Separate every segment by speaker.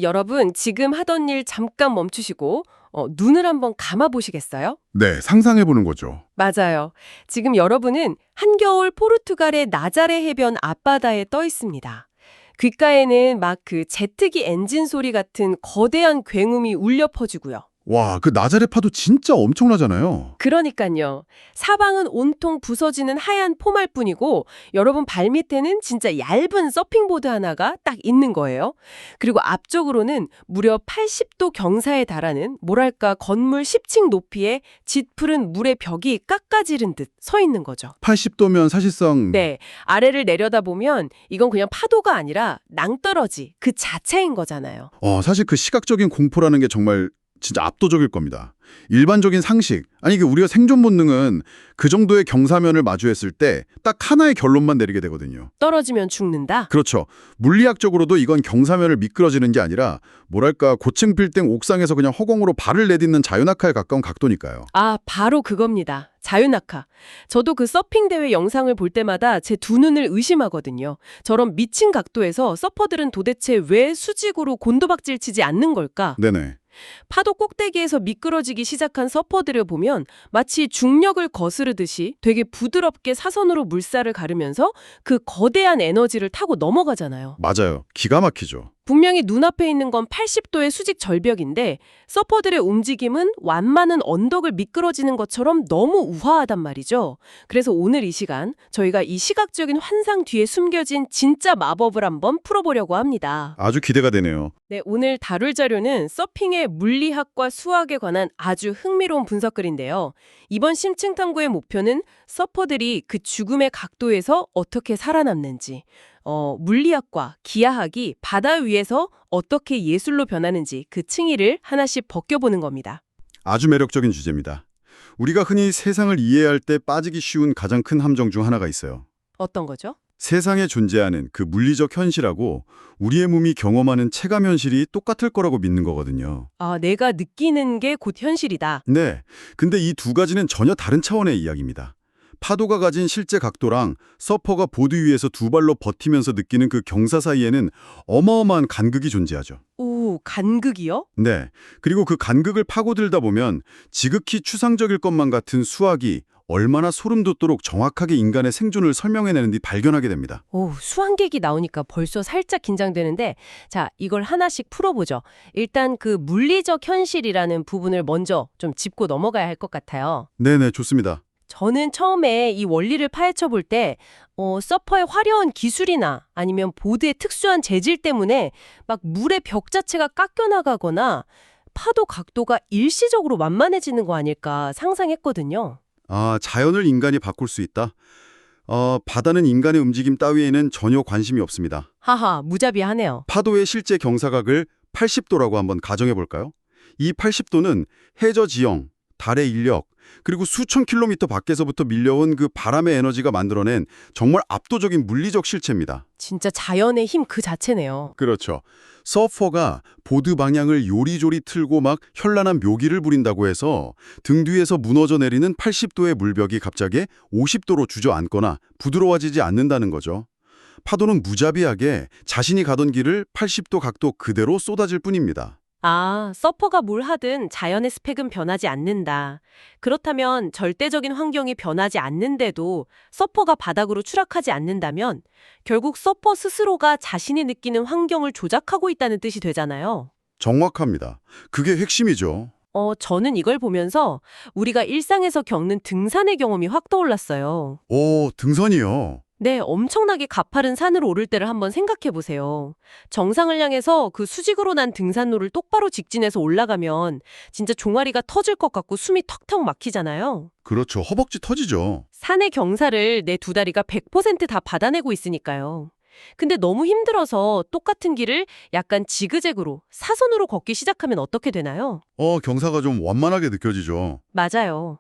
Speaker 1: 여러분 지금 하던 일 잠깐 멈추시고 눈을 한번 감아 보시겠어요?
Speaker 2: 네, 상상해보는 거죠.
Speaker 1: 맞아요. 지금 여러분은 한겨울 포르투갈의 나자레 해변 앞바다에 떠 있습니다. 귓가에는 막 그 제트기 엔진 소리 같은 거대한 굉음이 울려 퍼지고요.
Speaker 2: 와, 그 나자레 파도 진짜 엄청나잖아요.
Speaker 1: 그러니까요. 사방은 온통 부서지는 하얀 포말뿐이고 여러분 발밑에는 진짜 얇은 서핑보드 하나가 딱 있는 거예요. 그리고 앞쪽으로는 무려 80도 경사에 달하는 뭐랄까 건물 10층 높이의 짙푸른 물의 벽이 깎아지른 듯 서 있는 거죠.
Speaker 2: 80도면 사실상
Speaker 1: 네, 아래를 내려다보면 이건 그냥 파도가 아니라 낭떠러지 그 자체인 거잖아요.
Speaker 2: 사실 그 시각적인 공포라는 게 정말 진짜 압도적일 겁니다. 일반적인 상식, 아니 이게 우리가 생존 본능은 그 정도의 경사면을 마주했을 때 딱 하나의 결론만 내리게 되거든요.
Speaker 1: 떨어지면 죽는다?
Speaker 2: 그렇죠. 물리학적으로도 이건 경사면을 미끄러지는 게 아니라 뭐랄까 고층 빌딩 옥상에서 그냥 허공으로 발을 내딛는 자유낙하에 가까운 각도니까요.
Speaker 1: 아, 바로 그겁니다. 자유낙하. 저도 그 서핑 대회 영상을 볼 때마다 제 두 눈을 의심하거든요. 저런 미친 각도에서 서퍼들은 도대체 왜 수직으로 곤도박질 치지 않는 걸까?
Speaker 2: 네네.
Speaker 1: 파도 꼭대기에서 미끄러지기 시작한 서퍼들을 보면 마치 중력을 거스르듯이 되게 부드럽게 사선으로 물살을 가르면서 그 거대한 에너지를 타고 넘어가잖아요.
Speaker 2: 맞아요. 기가 막히죠.
Speaker 1: 분명히 눈앞에 있는 건 80도의 수직 절벽인데 서퍼들의 움직임은 완만한 언덕을 미끄러지는 것처럼 너무 우아하단 말이죠. 그래서 오늘 이 시간 저희가 이 시각적인 환상 뒤에 숨겨진 진짜 마법을 한번 풀어보려고 합니다.
Speaker 2: 아주 기대가 되네요.
Speaker 1: 네, 오늘 다룰 자료는 서핑의 물리학과 수학에 관한 아주 흥미로운 분석글인데요. 이번 심층 탐구의 목표는 서퍼들이 그 죽음의 각도에서 어떻게 살아남는지, 물리학과 기하학이 바다 위에서 어떻게 예술로 변하는지 그 층위를 하나씩 벗겨보는 겁니다.
Speaker 2: 아주 매력적인 주제입니다. 우리가 흔히 세상을 이해할 때 빠지기 쉬운 가장 큰 함정 중 하나가 있어요.
Speaker 1: 어떤 거죠?
Speaker 2: 세상에 존재하는 그 물리적 현실하고 우리의 몸이 경험하는 체감 현실이 똑같을 거라고 믿는 거거든요.
Speaker 1: 아, 내가 느끼는 게 곧 현실이다.
Speaker 2: 네, 근데 이 두 가지는 전혀 다른 차원의 이야기입니다. 파도가 가진 실제 각도랑 서퍼가 보드 위에서 두 발로 버티면서 느끼는 그 경사 사이에는 어마어마한 간극이 존재하죠.
Speaker 1: 오, 간극이요?
Speaker 2: 네, 그리고 그 간극을 파고들다 보면 지극히 추상적일 것만 같은 수학이 얼마나 소름 돋도록 정확하게 인간의 생존을 설명해내는지 발견하게 됩니다.
Speaker 1: 오, 수학객이 나오니까 벌써 살짝 긴장되는데 자, 이걸 하나씩 풀어보죠. 일단 그 물리적 현실이라는 부분을 먼저 좀 짚고 넘어가야 할 것 같아요.
Speaker 2: 네네, 좋습니다.
Speaker 1: 저는 처음에 이 원리를 파헤쳐 볼 때 서퍼의 화려한 기술이나 아니면 보드의 특수한 재질 때문에 막 물의 벽 자체가 깎여나가거나 파도 각도가 일시적으로 완만해지는 거 아닐까 상상했거든요.
Speaker 2: 자연을 인간이 바꿀 수 있다? 바다는 인간의 움직임 따위에는 전혀 관심이 없습니다.
Speaker 1: 하하, 무자비하네요.
Speaker 2: 파도의 실제 경사각을 80도라고 한번 가정해 볼까요? 이 80도는 해저 지형, 달의 인력, 그리고 수천 킬로미터 밖에서부터 밀려온 그 바람의 에너지가 만들어낸 정말 압도적인 물리적 실체입니다.
Speaker 1: 진짜 자연의 힘 그 자체네요.
Speaker 2: 그렇죠. 서퍼가 보드 방향을 요리조리 틀고 막 현란한 묘기를 부린다고 해서 등 뒤에서 무너져 내리는 80도의 물벽이 갑자기 50도로 주저앉거나 부드러워지지 않는다는 거죠. 파도는 무자비하게 자신이 가던 길을 80도 각도 그대로 쏟아질 뿐입니다.
Speaker 1: 아, 서퍼가 뭘 하든 자연의 스펙은 변하지 않는다. 그렇다면 절대적인 환경이 변하지 않는데도 서퍼가 바닥으로 추락하지 않는다면 결국 서퍼 스스로가 자신이 느끼는 환경을 조작하고 있다는 뜻이 되잖아요.
Speaker 2: 정확합니다. 그게 핵심이죠.
Speaker 1: 저는 이걸 보면서 우리가 일상에서 겪는 등산의 경험이 확 떠올랐어요.
Speaker 2: 오, 등산이요.
Speaker 1: 네, 엄청나게 가파른 산을 오를 때를 한번 생각해 보세요. 정상을 향해서 그 수직으로 난 등산로를 똑바로 직진해서 올라가면 진짜 종아리가 터질 것 같고 숨이 턱턱 막히잖아요.
Speaker 2: 그렇죠. 허벅지 터지죠.
Speaker 1: 산의 경사를 내 두 다리가 100%다 받아내고 있으니까요. 근데 너무 힘들어서 똑같은 길을 약간 지그재그로 사선으로 걷기 시작하면 어떻게 되나요?
Speaker 2: 경사가 좀 완만하게 느껴지죠.
Speaker 1: 맞아요.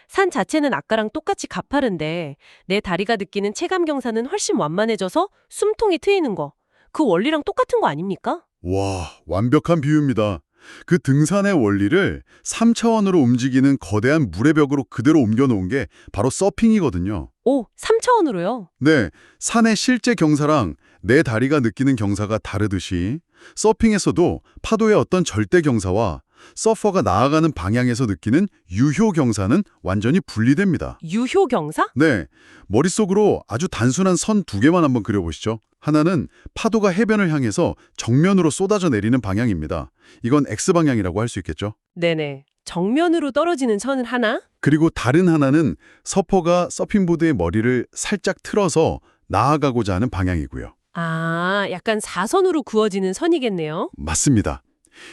Speaker 1: 산 자체는 아까랑 똑같이 가파른데 내 다리가 느끼는 체감 경사는 훨씬 완만해져서 숨통이 트이는 거. 그 원리랑 똑같은 거 아닙니까?
Speaker 2: 와, 완벽한 비유입니다. 그 등산의 원리를 3차원으로 움직이는 거대한 물의 벽으로 그대로 옮겨놓은 게 바로 서핑이거든요.
Speaker 1: 오, 3차원으로요?
Speaker 2: 네, 산의 실제 경사랑 내 다리가 느끼는 경사가 다르듯이 서핑에서도 파도의 어떤 절대 경사와 서퍼가 나아가는 방향에서 느끼는 유효 경사는 완전히 분리됩니다.
Speaker 1: 유효 경사?
Speaker 2: 네, 머릿속으로 아주 단순한 선 두 개만 한번 그려보시죠. 하나는 파도가 해변을 향해서 정면으로 쏟아져 내리는 방향입니다. 이건 X방향이라고 할 수 있겠죠.
Speaker 1: 네네. 정면으로 떨어지는 선은 하나?
Speaker 2: 그리고 다른 하나는 서퍼가 서핑보드의 머리를 살짝 틀어서 나아가고자 하는 방향이고요.
Speaker 1: 아, 약간 사선으로 그어지는 선이겠네요.
Speaker 2: 맞습니다.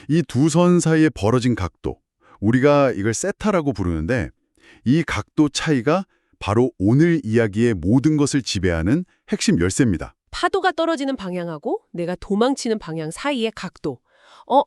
Speaker 2: 이 두 선 사이에 벌어진 각도, 우리가 이걸 세타라고 부르는데 이 각도 차이가 바로 오늘 이야기의 모든 것을 지배하는 핵심 열쇠입니다.
Speaker 1: 파도가 떨어지는 방향하고 내가 도망치는 방향 사이의 각도.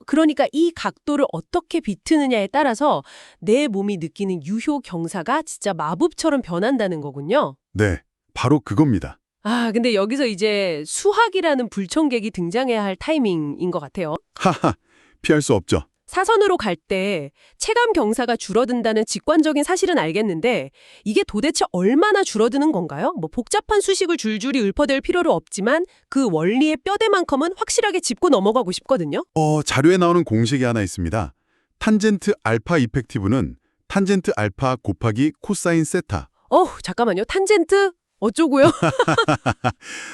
Speaker 1: 그러니까 이 각도를 어떻게 비트느냐에 따라서 내 몸이 느끼는 유효 경사가 진짜 마법처럼 변한다는 거군요.
Speaker 2: 네, 바로 그겁니다.
Speaker 1: 아, 근데 여기서 이제 수학이라는 불청객이 등장해야 할 타이밍인 것 같아요.
Speaker 2: 하하, 피할 수 없죠.
Speaker 1: 사선으로 갈 때 체감 경사가 줄어든다는 직관적인 사실은 알겠는데 이게 도대체 얼마나 줄어드는 건가요? 뭐 복잡한 수식을 줄줄이 읊어댈 필요는 없지만 그 원리의 뼈대만큼은 확실하게 짚고 넘어가고 싶거든요.
Speaker 2: 자료에 나오는 공식이 하나 있습니다. 탄젠트 알파 이펙티브는 탄젠트 알파 곱하기 코사인 세타.
Speaker 1: 잠깐만요. 탄젠트? 어쩌고요?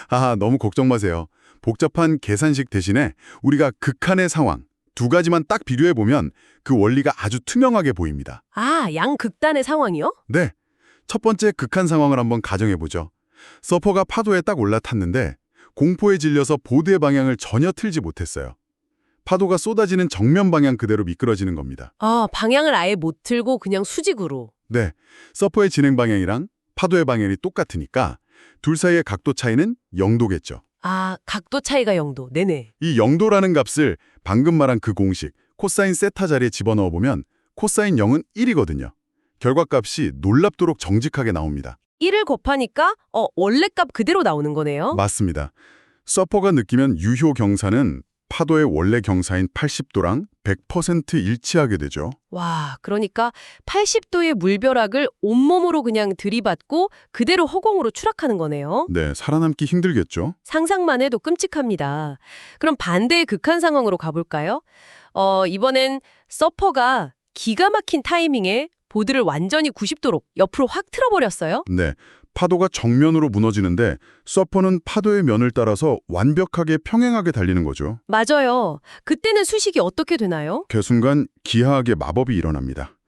Speaker 2: 하하, 너무 걱정 마세요. 복잡한 계산식 대신에 우리가 극한의 상황, 두 가지만 딱 비교해보면 그 원리가 아주 투명하게 보입니다.
Speaker 1: 아, 양극단의 상황이요?
Speaker 2: 네, 첫 번째 극한 상황을 한번 가정해보죠. 서퍼가 파도에 딱 올라탔는데 공포에 질려서 보드의 방향을 전혀 틀지 못했어요. 파도가 쏟아지는 정면 방향 그대로 미끄러지는 겁니다.
Speaker 1: 아, 방향을 아예 못 틀고 그냥 수직으로.
Speaker 2: 네, 서퍼의 진행 방향이랑 파도의 방향이 똑같으니까 둘 사이의 각도 차이는 0도겠죠.
Speaker 1: 아, 각도 차이가 0도. 네네.
Speaker 2: 이 0도라는 값을 방금 말한 그 공식 코사인 세타 자리에 집어넣어 보면 코사인 0은 1이거든요. 결과값이 놀랍도록 정직하게 나옵니다.
Speaker 1: 1을 곱하니까 원래 값 그대로 나오는 거네요.
Speaker 2: 맞습니다. 서퍼가 느끼면 유효 경사는 파도의 원래 경사인 80도랑 100% 일치하게 되죠.
Speaker 1: 와, 그러니까 80도의 물벼락을 온몸으로 그냥 들이받고 그대로 허공으로 추락하는 거네요.
Speaker 2: 네, 살아남기 힘들겠죠.
Speaker 1: 상상만 해도 끔찍합니다. 그럼 반대의 극한 상황으로 가볼까요? 이번엔 서퍼가 기가 막힌 타이밍에 보드를 완전히 90도로 옆으로 확 틀어버렸어요.
Speaker 2: 네, 파도가 정면으로 무너지는데 서퍼는 파도의 면을 따라서 완벽하게 평행하게 달리는 거죠.
Speaker 1: 맞아요. 그때는 수식이 어떻게 되나요?
Speaker 2: 그 순간 기하학의 마법이 일어납니다.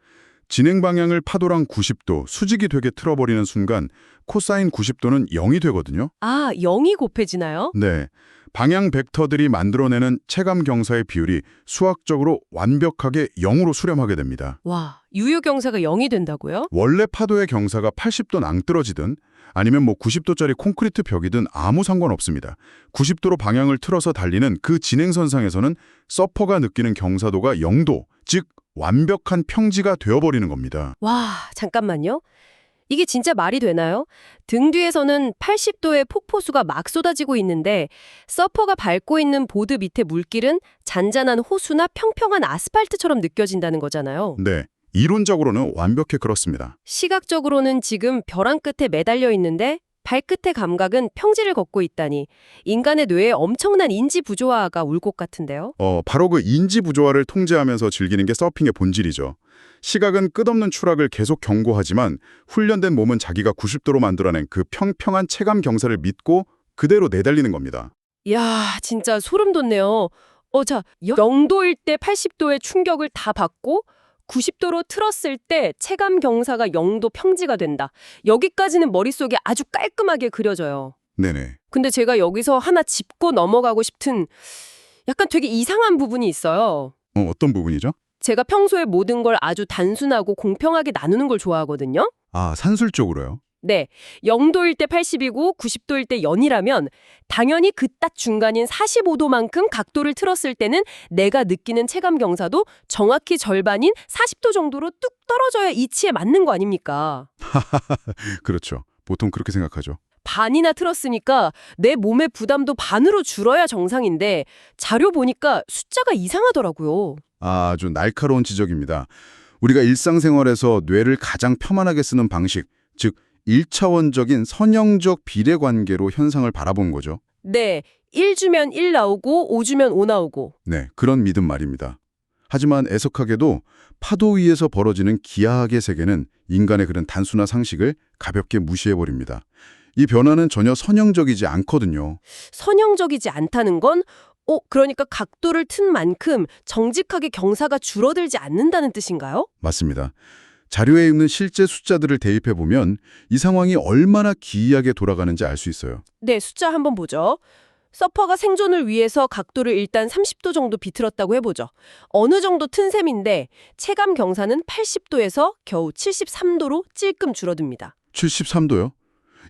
Speaker 2: 진행 방향을 파도랑 90도, 수직이 되게 틀어버리는 순간 코사인 90도는 0이 되거든요.
Speaker 1: 아, 0이 곱해지나요?
Speaker 2: 네, 방향 벡터들이 만들어내는 체감 경사의 비율이 수학적으로 완벽하게 0으로 수렴하게 됩니다.
Speaker 1: 와, 유효 경사가 0이 된다고요?
Speaker 2: 원래 파도의 경사가 80도 낭떠러지든 아니면 90도짜리 콘크리트 벽이든 아무 상관없습니다. 90도로 방향을 틀어서 달리는 그 진행선상에서는 서퍼가 느끼는 경사도가 0도, 즉 완벽한 평지가 되어버리는 겁니다.
Speaker 1: 와, 잠깐만요. 이게 진짜 말이 되나요? 등 뒤에서는 80도의 폭포수가 막 쏟아지고 있는데 서퍼가 밟고 있는 보드 밑에 물길은 잔잔한 호수나 평평한 아스팔트처럼 느껴진다는 거잖아요.
Speaker 2: 네, 이론적으로는 완벽히 그렇습니다.
Speaker 1: 시각적으로는 지금 벼랑 끝에 매달려 있는데 발끝의 감각은 평지를 걷고 있다니 인간의 뇌에 엄청난 인지 부조화가 울 것 같은데요.
Speaker 2: 바로 그 인지 부조화를 통제하면서 즐기는 게 서핑의 본질이죠. 시각은 끝없는 추락을 계속 경고하지만 훈련된 몸은 자기가 90도로 만들어낸 그 평평한 체감 경사를 믿고 그대로 내달리는 겁니다.
Speaker 1: 이야, 진짜 소름 돋네요. 자, 0도일 때 80도의 충격을 다 받고 90도로 틀었을 때 체감 경사가 0도 평지가 된다. 여기까지는 머릿속에 아주 깔끔하게 그려져요.
Speaker 2: 네네.
Speaker 1: 근데 제가 여기서 하나 짚고 넘어가고 싶은 약간 되게 이상한 부분이 있어요.
Speaker 2: 어떤 부분이죠?
Speaker 1: 제가 평소에 모든 걸 아주 단순하고 공평하게 나누는 걸 좋아하거든요.
Speaker 2: 아, 산술적으로요?
Speaker 1: 네, 0도일 때 80이고 90도일 때 0이라면 당연히 그 딱 중간인 45도만큼 각도를 틀었을 때는 내가 느끼는 체감 경사도 정확히 절반인 40도 정도로 뚝 떨어져야 이치에 맞는 거 아닙니까?
Speaker 2: 그렇죠. 보통 그렇게 생각하죠.
Speaker 1: 반이나 틀었으니까 내 몸의 부담도 반으로 줄어야 정상인데 자료 보니까 숫자가 이상하더라고요.
Speaker 2: 아주 날카로운 지적입니다. 우리가 일상생활에서 뇌를 가장 편안하게 쓰는 방식, 즉 1차원적인 선형적 비례관계로 현상을 바라본 거죠.
Speaker 1: 네, 1 주면 1 나오고 5 주면 5 나오고.
Speaker 2: 네, 그런 믿음 말입니다. 하지만 애석하게도 파도 위에서 벌어지는 기하학의 세계는 인간의 그런 단순한 상식을 가볍게 무시해버립니다. 이 변화는 전혀 선형적이지 않거든요.
Speaker 1: 선형적이지 않다는 건 그러니까 각도를 튼 만큼 정직하게 경사가 줄어들지 않는다는 뜻인가요?
Speaker 2: 맞습니다. 자료에 있는 실제 숫자들을 대입해보면 이 상황이 얼마나 기이하게 돌아가는지 알 수 있어요.
Speaker 1: 네, 숫자 한번 보죠. 서퍼가 생존을 위해서 각도를 일단 30도 정도 비틀었다고 해보죠. 어느 정도 튼 셈인데 체감 경사는 80도에서 겨우 73도로 찔끔 줄어듭니다.
Speaker 2: 73도요?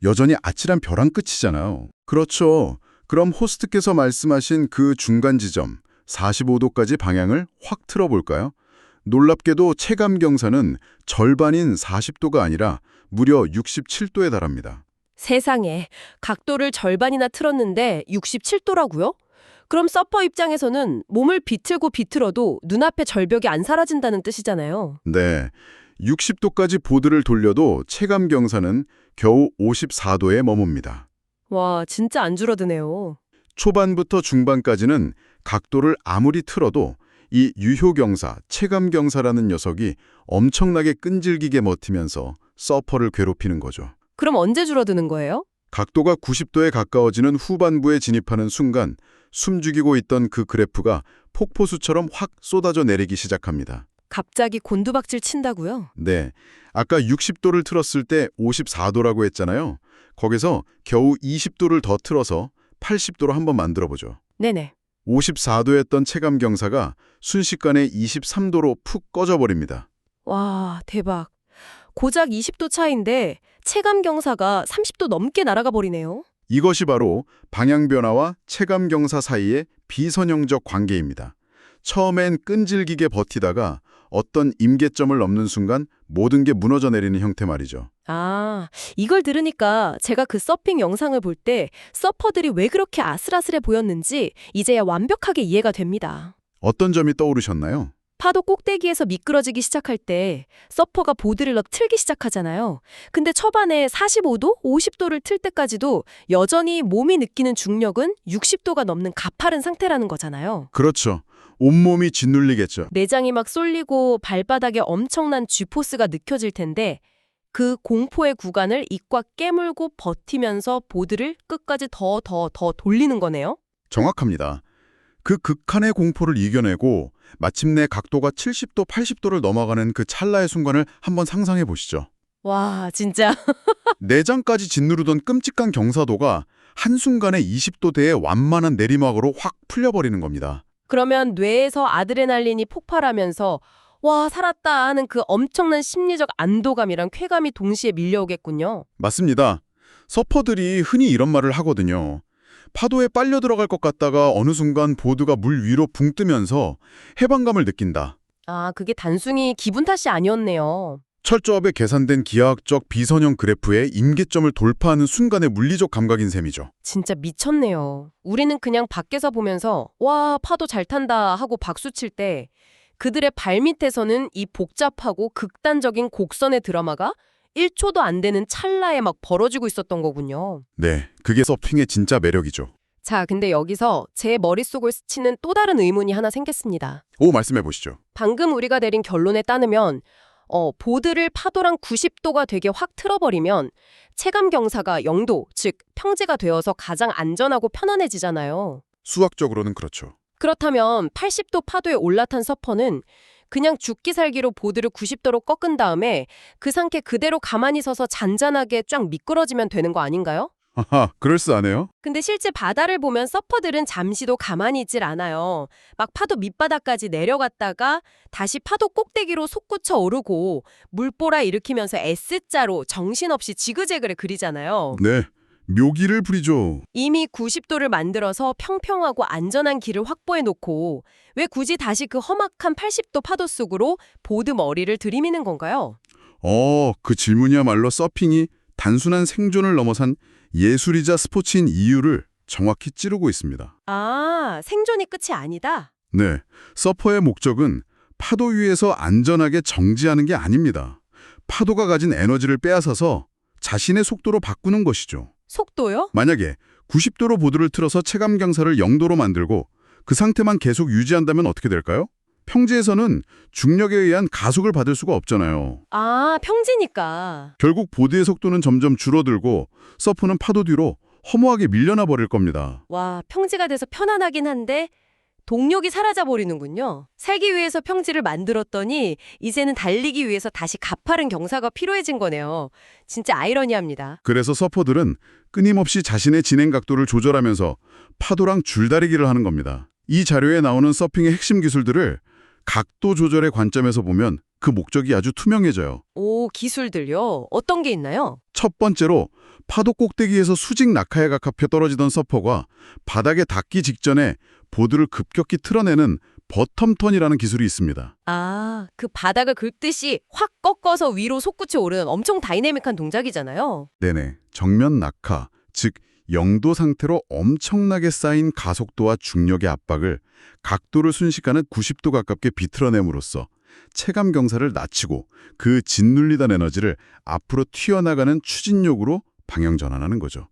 Speaker 2: 여전히 아찔한 벼랑 끝이잖아요. 그렇죠. 그럼 호스트께서 말씀하신 그 중간 지점 45도까지 방향을 확 틀어볼까요? 놀랍게도 체감 경사는 절반인 40도가 아니라 무려 67도에 달합니다.
Speaker 1: 세상에, 각도를 절반이나 틀었는데 67도라고요? 그럼 서퍼 입장에서는 몸을 비틀고 비틀어도 눈앞에 절벽이 안 사라진다는 뜻이잖아요.
Speaker 2: 네, 60도까지 보드를 돌려도 체감 경사는 겨우 54도에 머뭅니다.
Speaker 1: 와, 진짜 안 줄어드네요.
Speaker 2: 초반부터 중반까지는 각도를 아무리 틀어도 이 유효경사, 체감경사라는 녀석이 엄청나게 끈질기게 버티면서 서퍼를 괴롭히는 거죠.
Speaker 1: 그럼 언제 줄어드는 거예요?
Speaker 2: 각도가 90도에 가까워지는 후반부에 진입하는 순간 숨죽이고 있던 그 그래프가 폭포수처럼 확 쏟아져 내리기 시작합니다.
Speaker 1: 갑자기 곤두박질 친다고요?
Speaker 2: 네, 아까 60도를 틀었을 때 54도라고 했잖아요. 거기서 겨우 20도를 더 틀어서 80도로 한번 만들어보죠.
Speaker 1: 네네.
Speaker 2: 54도였던 체감 경사가 순식간에 23도로 푹 꺼져버립니다.
Speaker 1: 와, 대박. 고작 20도 차이인데 체감 경사가 30도 넘게 날아가 버리네요.
Speaker 2: 이것이 바로 방향 변화와 체감 경사 사이의 비선형적 관계입니다. 처음엔 끈질기게 버티다가 어떤 임계점을 넘는 순간 모든 게 무너져 내리는 형태 말이죠.
Speaker 1: 아, 이걸 들으니까 제가 그 서핑 영상을 볼 때 서퍼들이 왜 그렇게 아슬아슬해 보였는지 이제야 완벽하게 이해가 됩니다.
Speaker 2: 어떤 점이 떠오르셨나요?
Speaker 1: 파도 꼭대기에서 미끄러지기 시작할 때 서퍼가 보드를 막 틀기 시작하잖아요. 근데 초반에 45도, 50도를 틀 때까지도 여전히 몸이 느끼는 중력은 60도가 넘는 가파른 상태라는 거잖아요.
Speaker 2: 그렇죠. 온몸이 짓눌리겠죠.
Speaker 1: 내장이 막 쏠리고 발바닥에 엄청난 G포스가 느껴질 텐데 그 공포의 구간을 이과 깨물고 버티면서 보드를 끝까지 더 돌리는 거네요.
Speaker 2: 정확합니다. 그 극한의 공포를 이겨내고 마침내 각도가 70도, 80도를 넘어가는 그 찰나의 순간을 한번 상상해 보시죠.
Speaker 1: 와, 진짜.
Speaker 2: 내장까지 짓누르던 끔찍한 경사도가 한순간에 20도대의 완만한 내리막으로 확 풀려버리는 겁니다.
Speaker 1: 그러면 뇌에서 아드레날린이 폭발하면서 와, 살았다 하는 그 엄청난 심리적 안도감이랑 쾌감이 동시에 밀려오겠군요.
Speaker 2: 맞습니다. 서퍼들이 흔히 이런 말을 하거든요. 파도에 빨려 들어갈 것 같다가 어느 순간 보드가 물 위로 붕 뜨면서 해방감을 느낀다.
Speaker 1: 아, 그게 단순히 기분 탓이 아니었네요.
Speaker 2: 철저하게 계산된 기하학적 비선형 그래프의 임계점을 돌파하는 순간의 물리적 감각인 셈이죠.
Speaker 1: 진짜 미쳤네요. 우리는 그냥 밖에서 보면서 와, 파도 잘 탄다 하고 박수 칠 때 그들의 발밑에서는 이 복잡하고 극단적인 곡선의 드라마가 1초도 안 되는 찰나에 막 벌어지고 있었던 거군요.
Speaker 2: 네, 그게 서핑의 진짜 매력이죠.
Speaker 1: 자, 근데 여기서 제 머릿속을 스치는 또 다른 의문이 하나 생겼습니다.
Speaker 2: 오, 말씀해 보시죠.
Speaker 1: 방금 우리가 내린 결론에 따르면 보드를 파도랑 90도가 되게 확 틀어버리면 체감 경사가 0도, 즉 평지가 되어서 가장 안전하고 편안해지잖아요.
Speaker 2: 수학적으로는 그렇죠.
Speaker 1: 그렇다면 80도 파도에 올라탄 서퍼는 그냥 죽기 살기로 보드를 90도로 꺾은 다음에 그 상태 그대로 가만히 서서 잔잔하게 쫙 미끄러지면 되는 거 아닌가요?
Speaker 2: 하하, 그럴싸하네요.
Speaker 1: 근데 실제 바다를 보면 서퍼들은 잠시도 가만히 있질 않아요. 막 파도 밑바닥까지 내려갔다가 다시 파도 꼭대기로 솟구쳐 오르고 물보라 일으키면서 S자로 정신없이 지그재그를 그리잖아요.
Speaker 2: 네, 묘기를 부리죠.
Speaker 1: 이미 90도를 만들어서 평평하고 안전한 길을 확보해 놓고 왜 굳이 다시 그 험악한 80도 파도 속으로 보드 머리를 들이미는 건가요?
Speaker 2: 그 질문이야말로 서핑이 단순한 생존을 넘어선 예술이자 스포츠인 이유를 정확히 찌르고 있습니다.
Speaker 1: 아, 생존이 끝이 아니다.
Speaker 2: 네, 서퍼의 목적은 파도 위에서 안전하게 정지하는 게 아닙니다. 파도가 가진 에너지를 빼앗아서 자신의 속도로 바꾸는 것이죠.
Speaker 1: 속도요?
Speaker 2: 만약에 90도로 보드를 틀어서 체감 경사를 0도로 만들고 그 상태만 계속 유지한다면 어떻게 될까요? 평지에서는 중력에 의한 가속을 받을 수가 없잖아요.
Speaker 1: 아, 평지니까.
Speaker 2: 결국 보드의 속도는 점점 줄어들고 서퍼는 파도 뒤로 허무하게 밀려나 버릴 겁니다.
Speaker 1: 와, 평지가 돼서 편안하긴 한데 동력이 사라져 버리는군요. 살기 위해서 평지를 만들었더니 이제는 달리기 위해서 다시 가파른 경사가 필요해진 거네요. 진짜 아이러니합니다.
Speaker 2: 그래서 서퍼들은 끊임없이 자신의 진행 각도를 조절하면서 파도랑 줄다리기를 하는 겁니다. 이 자료에 나오는 서핑의 핵심 기술들을 각도 조절의 관점에서 보면 그 목적이 아주 투명해져요.
Speaker 1: 오, 기술들요? 어떤 게 있나요?
Speaker 2: 첫 번째로 파도 꼭대기에서 수직 낙하에 가깝게 떨어지던 서퍼가 바닥에 닿기 직전에 보드를 급격히 틀어내는 버텀턴이라는 기술이 있습니다.
Speaker 1: 아, 그 바닥을 긁듯이 확 꺾어서 위로 솟구쳐 오르는 엄청 다이내믹한 동작이잖아요.
Speaker 2: 네네. 정면 낙하, 즉 0도 상태로 엄청나게 쌓인 가속도와 중력의 압박을 각도를 순식간에 90도 가깝게 비틀어냄으로써 체감 경사를 낮추고 그 짓눌리던 에너지를 앞으로 튀어나가는 추진력으로 방향 전환하는 거죠.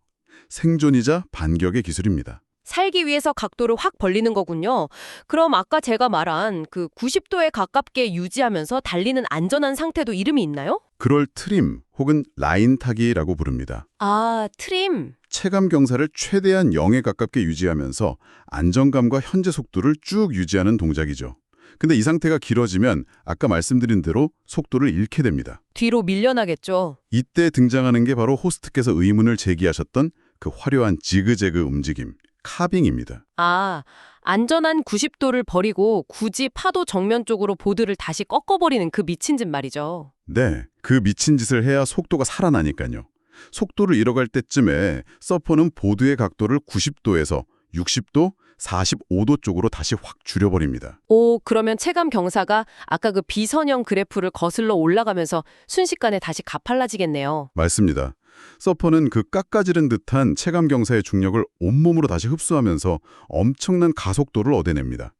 Speaker 2: 생존이자 반격의 기술입니다.
Speaker 1: 살기 위해서 각도를 확 벌리는 거군요. 그럼 아까 제가 말한 그 90도에 가깝게 유지하면서 달리는 안전한 상태도 이름이 있나요?
Speaker 2: 그걸 트림 혹은 라인 타기라고 부릅니다.
Speaker 1: 아, 트림.
Speaker 2: 체감 경사를 최대한 0에 가깝게 유지하면서 안정감과 현재 속도를 쭉 유지하는 동작이죠. 근데 이 상태가 길어지면 아까 말씀드린 대로 속도를 잃게 됩니다.
Speaker 1: 뒤로 밀려나겠죠.
Speaker 2: 이때 등장하는 게 바로 호스트께서 의문을 제기하셨던 그 화려한 지그재그 움직임, 카빙입니다.
Speaker 1: 아, 안전한 90도를 버리고 굳이 파도 정면 쪽으로 보드를 다시 꺾어버리는 그 미친 짓 말이죠.
Speaker 2: 네, 그 미친 짓을 해야 속도가 살아나니까요. 속도를 잃어갈 때쯤에 서퍼는 보드의 각도를 90도에서 60도, 45도 쪽으로 다시 확 줄여버립니다.
Speaker 1: 오, 그러면 체감 경사가 아까 그 비선형 그래프를 거슬러 올라가면서 순식간에 다시 가팔라지겠네요.
Speaker 2: 맞습니다. 서퍼는 그 깎아지른 듯한 체감 경사의 중력을 온몸으로 다시 흡수하면서 엄청난 가속도를 얻어냅니다.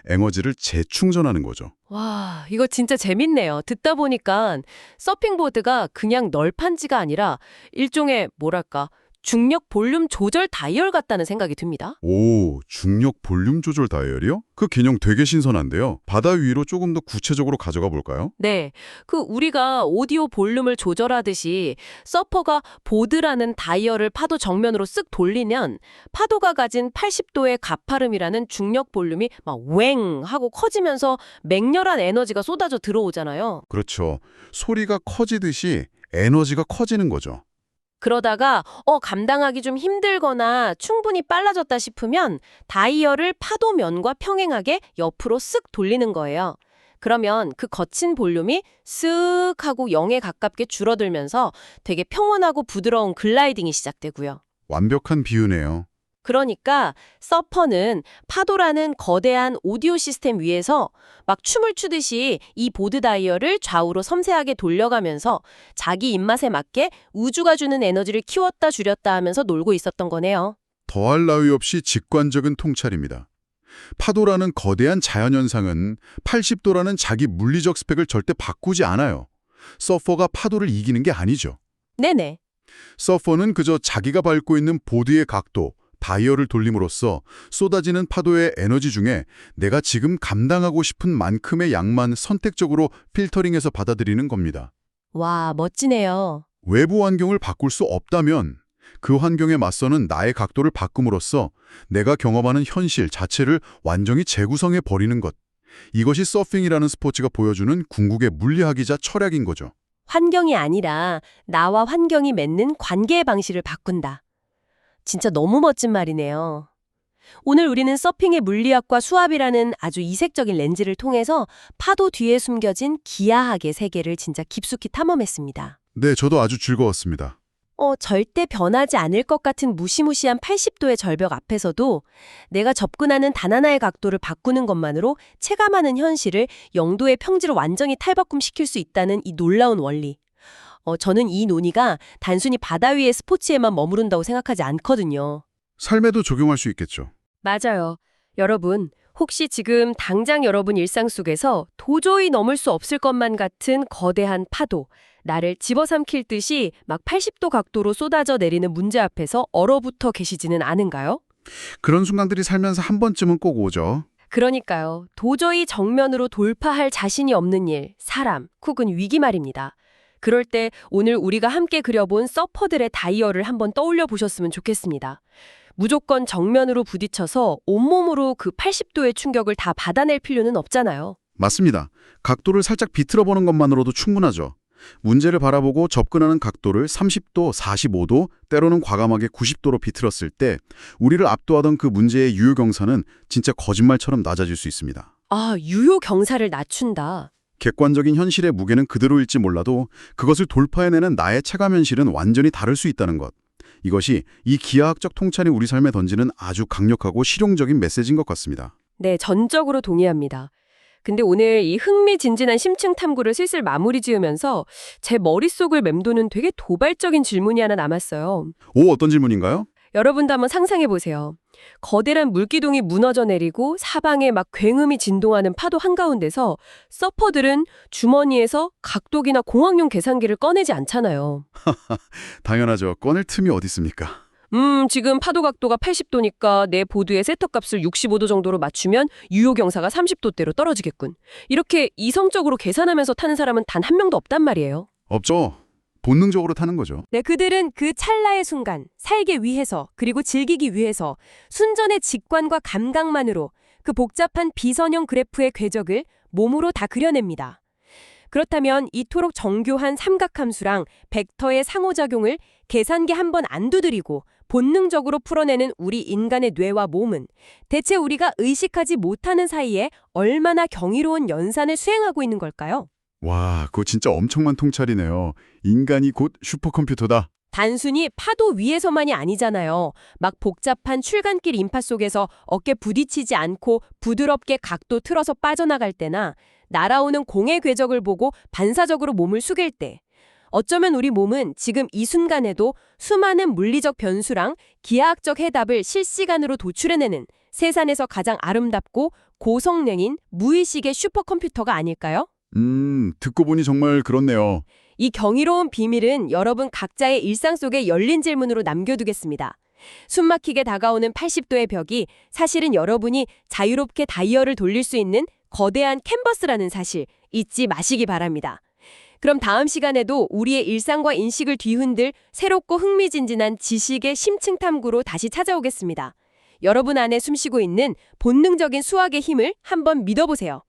Speaker 2: 에너지를 재충전하는 거죠.
Speaker 1: 와, 이거 진짜 재밌네요. 듣다 보니까 서핑보드가 그냥 널판지가 아니라 일종의 뭐랄까 중력 볼륨 조절 다이얼 같다는 생각이 듭니다.
Speaker 2: 오, 중력 볼륨 조절 다이얼이요? 그 개념 되게 신선한데요. 바다 위로 조금 더 구체적으로 가져가 볼까요?
Speaker 1: 네, 그 우리가 오디오 볼륨을 조절하듯이 서퍼가 보드라는 다이얼을 파도 정면으로 쓱 돌리면 파도가 가진 80도의 가파름이라는 중력 볼륨이 막 웽 하고 커지면서 맹렬한 에너지가 쏟아져 들어오잖아요.
Speaker 2: 그렇죠. 소리가 커지듯이 에너지가 커지는 거죠.
Speaker 1: 그러다가 감당하기 좀 힘들거나 충분히 빨라졌다 싶으면 다이얼을 파도면과 평행하게 옆으로 쓱 돌리는 거예요. 그러면 그 거친 볼륨이 쓱 하고 0에 가깝게 줄어들면서 되게 평온하고 부드러운 글라이딩이 시작되고요.
Speaker 2: 완벽한 비유네요.
Speaker 1: 그러니까 서퍼는 파도라는 거대한 오디오 시스템 위에서 막 춤을 추듯이 이 보드 다이얼을 좌우로 섬세하게 돌려가면서 자기 입맛에 맞게 우주가 주는 에너지를 키웠다 줄였다 하면서 놀고 있었던 거네요.
Speaker 2: 더할 나위 없이 직관적인 통찰입니다. 파도라는 거대한 자연현상은 80도라는 자기 물리적 스펙을 절대 바꾸지 않아요. 서퍼가 파도를 이기는 게 아니죠.
Speaker 1: 네네.
Speaker 2: 서퍼는 그저 자기가 밟고 있는 보드의 각도, 다이얼을 돌림으로써 쏟아지는 파도의 에너지 중에 내가 지금 감당하고 싶은 만큼의 양만 선택적으로 필터링해서 받아들이는 겁니다.
Speaker 1: 와, 멋지네요.
Speaker 2: 외부 환경을 바꿀 수 없다면 그 환경에 맞서는 나의 각도를 바꿈으로써 내가 경험하는 현실 자체를 완전히 재구성해 버리는 것. 이것이 서핑이라는 스포츠가 보여주는 궁극의 물리학이자 철학인 거죠.
Speaker 1: 환경이 아니라 나와 환경이 맺는 관계의 방식을 바꾼다. 진짜 너무 멋진 말이네요. 오늘 우리는 서핑의 물리학과 수압이라는 아주 이색적인 렌즈를 통해서 파도 뒤에 숨겨진 기하학의 세계를 진짜 깊숙이 탐험했습니다.
Speaker 2: 네, 저도 아주 즐거웠습니다.
Speaker 1: 절대 변하지 않을 것 같은 무시무시한 80도의 절벽 앞에서도 내가 접근하는 단 하나의 각도를 바꾸는 것만으로 체감하는 현실을 0도의 평지로 완전히 탈바꿈시킬 수 있다는 이 놀라운 원리. 저는 이 논의가 단순히 바다 위의 스포츠에만 머무른다고 생각하지 않거든요.
Speaker 2: 삶에도 적용할 수 있겠죠.
Speaker 1: 맞아요. 여러분, 혹시 지금 당장 여러분 일상 속에서 도저히 넘을 수 없을 것만 같은 거대한 파도, 나를 집어삼킬 듯이 막 80도 각도로 쏟아져 내리는 문제 앞에서 얼어붙어 계시지는 않은가요?
Speaker 2: 그런 순간들이 살면서 한 번쯤은 꼭 오죠.
Speaker 1: 그러니까요. 도저히 정면으로 돌파할 자신이 없는 일, 사람, 혹은 위기 말입니다. 그럴 때 오늘 우리가 함께 그려본 서퍼들의 다이얼을 한번 떠올려 보셨으면 좋겠습니다. 무조건 정면으로 부딪혀서 온몸으로 그 80도의 충격을 다 받아낼 필요는 없잖아요.
Speaker 2: 맞습니다. 각도를 살짝 비틀어 보는 것만으로도 충분하죠. 문제를 바라보고 접근하는 각도를 30도, 45도, 때로는 과감하게 90도로 비틀었을 때 우리를 압도하던 그 문제의 유효경사는 진짜 거짓말처럼 낮아질 수 있습니다.
Speaker 1: 아, 유효 경사를 낮춘다.
Speaker 2: 객관적인 현실의 무게는 그대로일지 몰라도 그것을 돌파해내는 나의 체감 현실은 완전히 다를 수 있다는 것. 이것이 이 기하학적 통찰이 우리 삶에 던지는 아주 강력하고 실용적인 메시지인 것 같습니다.
Speaker 1: 네, 전적으로 동의합니다. 근데 오늘 이 흥미진진한 심층 탐구를 슬슬 마무리 지으면서 제 머릿속을 맴도는 되게 도발적인 질문이 하나 남았어요.
Speaker 2: 오, 어떤 질문인가요?
Speaker 1: 여러분도 한번 상상해 보세요. 거대한 물기둥이 무너져 내리고 사방에 막 굉음이 진동하는 파도 한가운데서 서퍼들은 주머니에서 각도기나 공학용 계산기를 꺼내지 않잖아요.
Speaker 2: 당연하죠. 꺼낼 틈이 어디 있습니까?
Speaker 1: 지금 파도 각도가 80도니까 내 보드의 세터값을 65도 정도로 맞추면 유효 경사가 30도대로 떨어지겠군. 이렇게 이성적으로 계산하면서 타는 사람은 단 한 명도 없단 말이에요.
Speaker 2: 없죠. 본능적으로 타는 거죠.
Speaker 1: 네, 그들은 그 찰나의 순간, 살기 위해서, 그리고 즐기기 위해서 순전의 직관과 감각만으로 그 복잡한 비선형 그래프의 궤적을 몸으로 다 그려냅니다. 그렇다면 이토록 정교한 삼각함수랑 벡터의 상호작용을 계산기 한 번 안 두드리고 본능적으로 풀어내는 우리 인간의 뇌와 몸은 대체 우리가 의식하지 못하는 사이에 얼마나 경이로운 연산을 수행하고 있는 걸까요?
Speaker 2: 와, 그거 진짜 엄청난 통찰이네요. 인간이 곧 슈퍼컴퓨터다.
Speaker 1: 단순히 파도 위에서만이 아니잖아요. 막 복잡한 출간길 인파 속에서 어깨 부딪히지 않고 부드럽게 각도 틀어서 빠져나갈 때나 날아오는 공의 궤적을 보고 반사적으로 몸을 숙일 때 어쩌면 우리 몸은 지금 이 순간에도 수많은 물리적 변수랑 기하학적 해답을 실시간으로 도출해내는 세상에서 가장 아름답고 고성능인 무의식의 슈퍼컴퓨터가 아닐까요?
Speaker 2: 듣고 보니 정말 그렇네요.
Speaker 1: 이 경이로운 비밀은 여러분 각자의 일상 속에 열린 질문으로 남겨두겠습니다. 숨막히게 다가오는 80도의 벽이 사실은 여러분이 자유롭게 다이얼을 돌릴 수 있는 거대한 캔버스라는 사실 잊지 마시기 바랍니다. 그럼 다음 시간에도 우리의 일상과 인식을 뒤흔들 새롭고 흥미진진한 지식의 심층 탐구로 다시 찾아오겠습니다. 여러분 안에 숨쉬고 있는 본능적인 수학의 힘을 한번 믿어보세요.